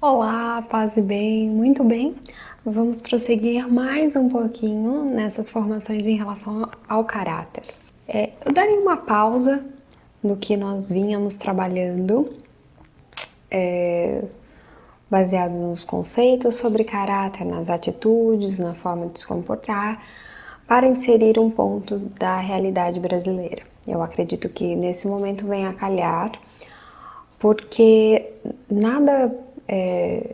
Olá, paz e bem, muito bem. Vamos prosseguir mais um pouquinho nessas formações em relação ao caráter. Eu daria uma pausa no que nós vínhamos trabalhando, baseado nos conceitos sobre caráter, nas atitudes, na forma de se comportar, para inserir um ponto da realidade brasileira. Eu acredito que nesse momento vem a calhar, porque nada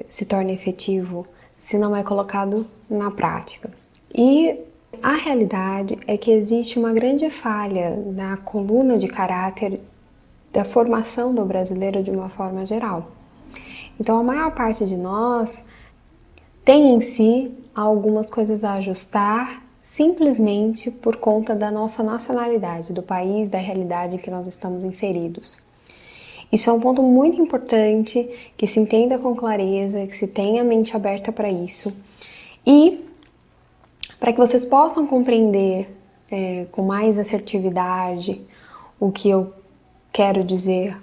se torna efetivo se não é colocado na prática. E a realidade é que existe uma grande falha na coluna de caráter da formação do brasileiro de uma forma geral. Então, a maior parte de nós tem em si algumas coisas a ajustar simplesmente por conta da nossa nacionalidade, do país, da realidade em que nós estamos inseridos. Isso é um ponto muito importante, que se entenda com clareza, que se tenha a mente aberta para isso. E para que vocês possam compreender com mais assertividade o que eu quero dizer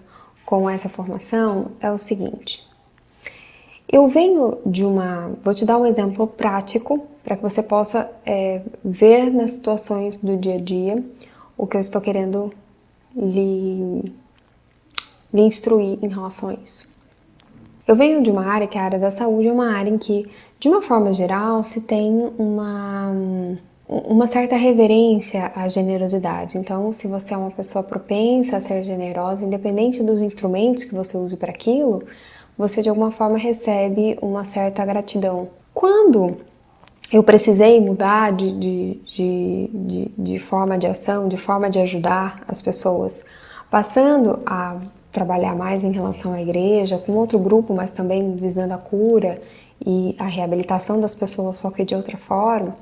com essa formação, é o seguinte. Eu venho de uma... Vou te dar um exemplo prático para que você possa ver nas situações do dia a dia o que eu estou querendo lhe instruir em relação a isso. Eu venho de uma área que é a área da saúde, é uma área em que, de uma forma geral, se tem uma certa reverência à generosidade. Então, se você é uma pessoa propensa a ser generosa, independente dos instrumentos que você use para aquilo, você de alguma forma recebe uma certa gratidão. Quando eu precisei mudar de forma de ação, de forma de ajudar as pessoas, passando a trabalhar mais em relação à igreja, com outro grupo, mas também visando a cura e a reabilitação das pessoas, só que de outra forma,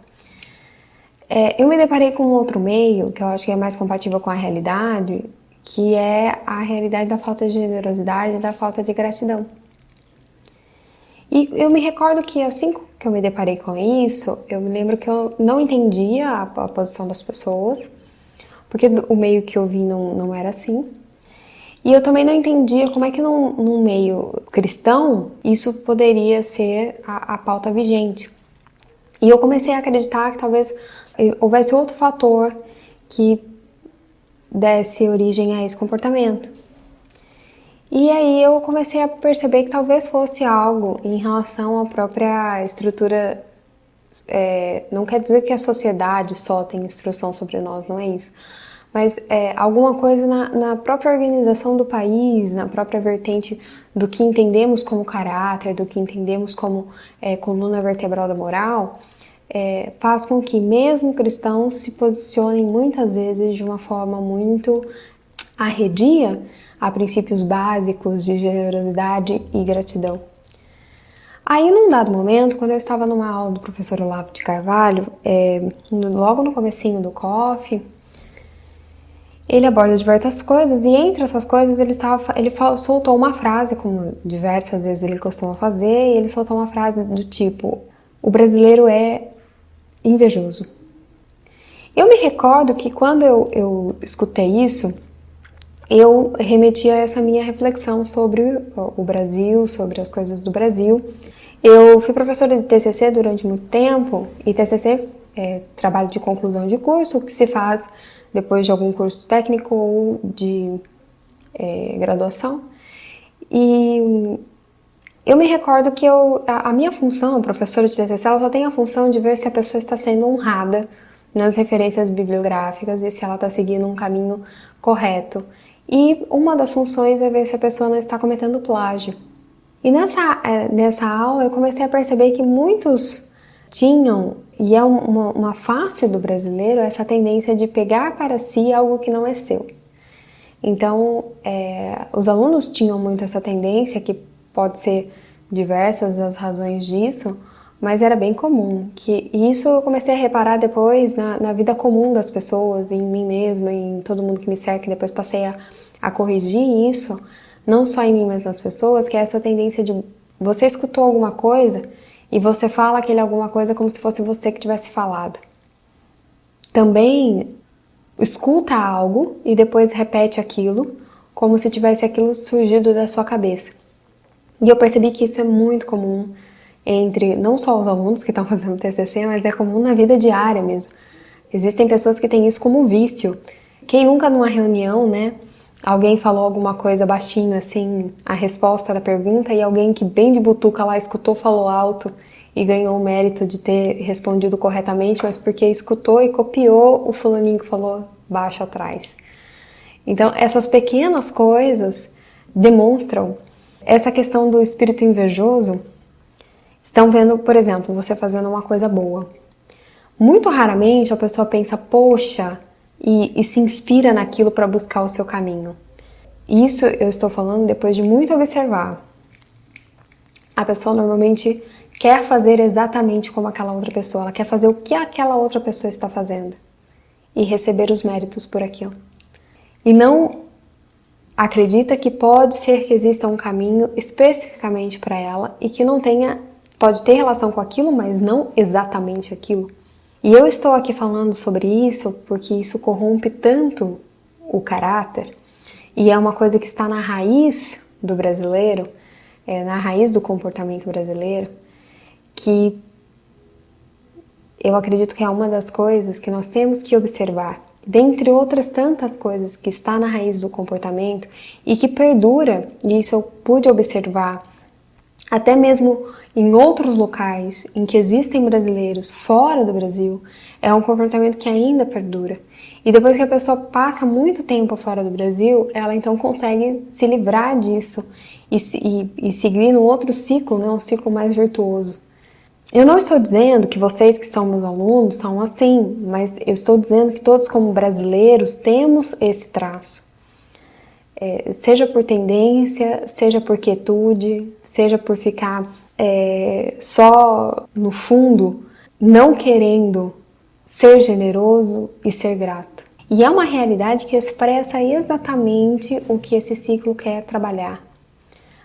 eu me deparei com um outro meio, que eu acho que é mais compatível com a realidade, que é a realidade da falta de generosidade e da falta de gratidão. E eu me recordo que assim que eu me deparei com isso, eu me lembro que eu não entendia a posição das pessoas, porque o meio que eu vi não era assim. E eu também não entendia como é que num meio cristão isso poderia ser a pauta vigente. E eu comecei a acreditar que talvez houvesse outro fator que desse origem a esse comportamento. E aí eu comecei a perceber que talvez fosse algo em relação à própria estrutura. Não quer dizer que a sociedade só tem instrução sobre nós, não é isso. Mas alguma coisa na própria organização do país, na própria vertente do que entendemos como caráter, do que entendemos como coluna vertebral da moral, faz com que mesmo cristãos se posicionem muitas vezes de uma forma muito arredia a princípios básicos de generosidade e gratidão. Aí, num dado momento, quando eu estava numa aula do professor Olavo de Carvalho, logo no comecinho do COF, ele aborda diversas coisas e entre essas coisas ele soltou uma frase, como diversas vezes ele costuma fazer, e ele soltou uma frase do tipo: o brasileiro é invejoso. Eu me recordo que quando eu escutei isso, eu remeti a essa minha reflexão sobre o Brasil, sobre as coisas do Brasil. Eu fui professora de TCC durante muito tempo, e TCC é trabalho de conclusão de curso, que se faz depois de algum curso técnico ou de graduação. E eu me recordo que a minha função, professora de TCC, ela só tem a função de ver se a pessoa está sendo honrada nas referências bibliográficas e se ela está seguindo um caminho correto. E uma das funções é ver se a pessoa não está cometendo plágio. E nessa aula eu comecei a perceber que muitos tinham, e é uma face do brasileiro, essa tendência de pegar para si algo que não é seu. Então, os alunos tinham muito essa tendência, que pode ser diversas as razões disso, mas era bem comum. E isso eu comecei a reparar depois na vida comum das pessoas, em mim mesma, em todo mundo que me cerca, e depois passei a corrigir isso, não só em mim, mas nas pessoas, que é essa tendência de você escutou alguma coisa e você fala aquele alguma coisa como se fosse você que tivesse falado. Também escuta algo e depois repete aquilo como se tivesse aquilo surgido da sua cabeça. E eu percebi que isso é muito comum entre não só os alunos que estão fazendo TCC, mas é comum na vida diária mesmo. Existem pessoas que têm isso como vício. Quem nunca numa reunião, né, alguém falou alguma coisa baixinho assim, a resposta da pergunta, e alguém que bem de butuca lá escutou, falou alto e ganhou o mérito de ter respondido corretamente, mas porque escutou e copiou o fulaninho que falou baixo atrás. Então, essas pequenas coisas demonstram essa questão do espírito invejoso. Estão vendo, por exemplo, você fazendo uma coisa boa. Muito raramente a pessoa pensa, poxa, e se inspira naquilo para buscar o seu caminho. Isso eu estou falando depois de muito observar. A pessoa normalmente quer fazer exatamente como aquela outra pessoa, ela quer fazer o que aquela outra pessoa está fazendo e receber os méritos por aquilo. E não acredita que pode ser que exista um caminho especificamente para ela e que não tenha, pode ter relação com aquilo, mas não exatamente aquilo. E eu estou aqui falando sobre isso porque isso corrompe tanto o caráter e é uma coisa que está na raiz do brasileiro, na raiz do comportamento brasileiro, que eu acredito que é uma das coisas que nós temos que observar, dentre outras tantas coisas que está na raiz do comportamento e que perdura, e isso eu pude observar até mesmo em outros locais em que existem brasileiros fora do Brasil, é um comportamento que ainda perdura. E depois que a pessoa passa muito tempo fora do Brasil, ela então consegue se livrar disso e seguir no outro ciclo, né, um ciclo mais virtuoso. Eu não estou dizendo que vocês que são meus alunos são assim, mas eu estou dizendo que todos como brasileiros temos esse traço. Seja por tendência, seja por quietude, seja por ficar só no fundo, não querendo ser generoso e ser grato. E é uma realidade que expressa exatamente o que esse ciclo quer trabalhar.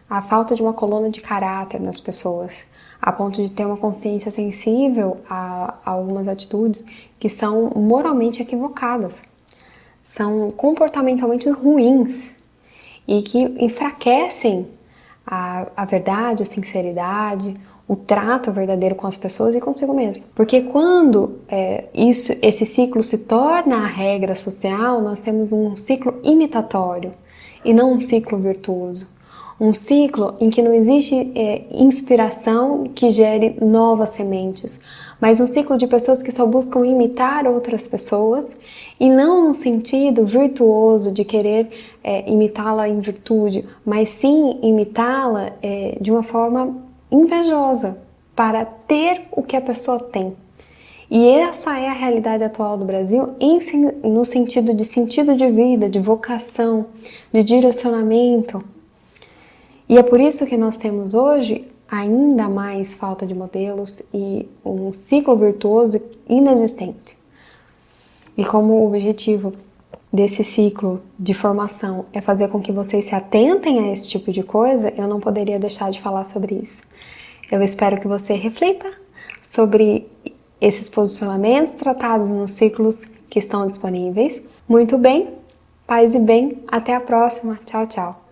A falta de uma coluna de caráter nas pessoas, a ponto de ter uma consciência sensível a algumas atitudes que são moralmente equivocadas, são comportamentalmente ruins e que enfraquecem a verdade, a sinceridade, o trato verdadeiro com as pessoas e consigo mesmo. Porque quando esse ciclo se torna a regra social, nós temos um ciclo imitatório e não um ciclo virtuoso. Um ciclo em que não existe inspiração que gere novas sementes, mas um ciclo de pessoas que só buscam imitar outras pessoas e não no sentido virtuoso de querer imitá-la em virtude, mas sim imitá-la de uma forma invejosa, para ter o que a pessoa tem. E essa é a realidade atual do Brasil no sentido de vida, de vocação, de direcionamento. E é por isso que nós temos hoje ainda mais falta de modelos e um ciclo virtuoso inexistente. E como o objetivo desse ciclo de formação é fazer com que vocês se atentem a esse tipo de coisa, eu não poderia deixar de falar sobre isso. Eu espero que você reflita sobre esses posicionamentos tratados nos ciclos que estão disponíveis. Muito bem, paz e bem, até a próxima. Tchau, tchau.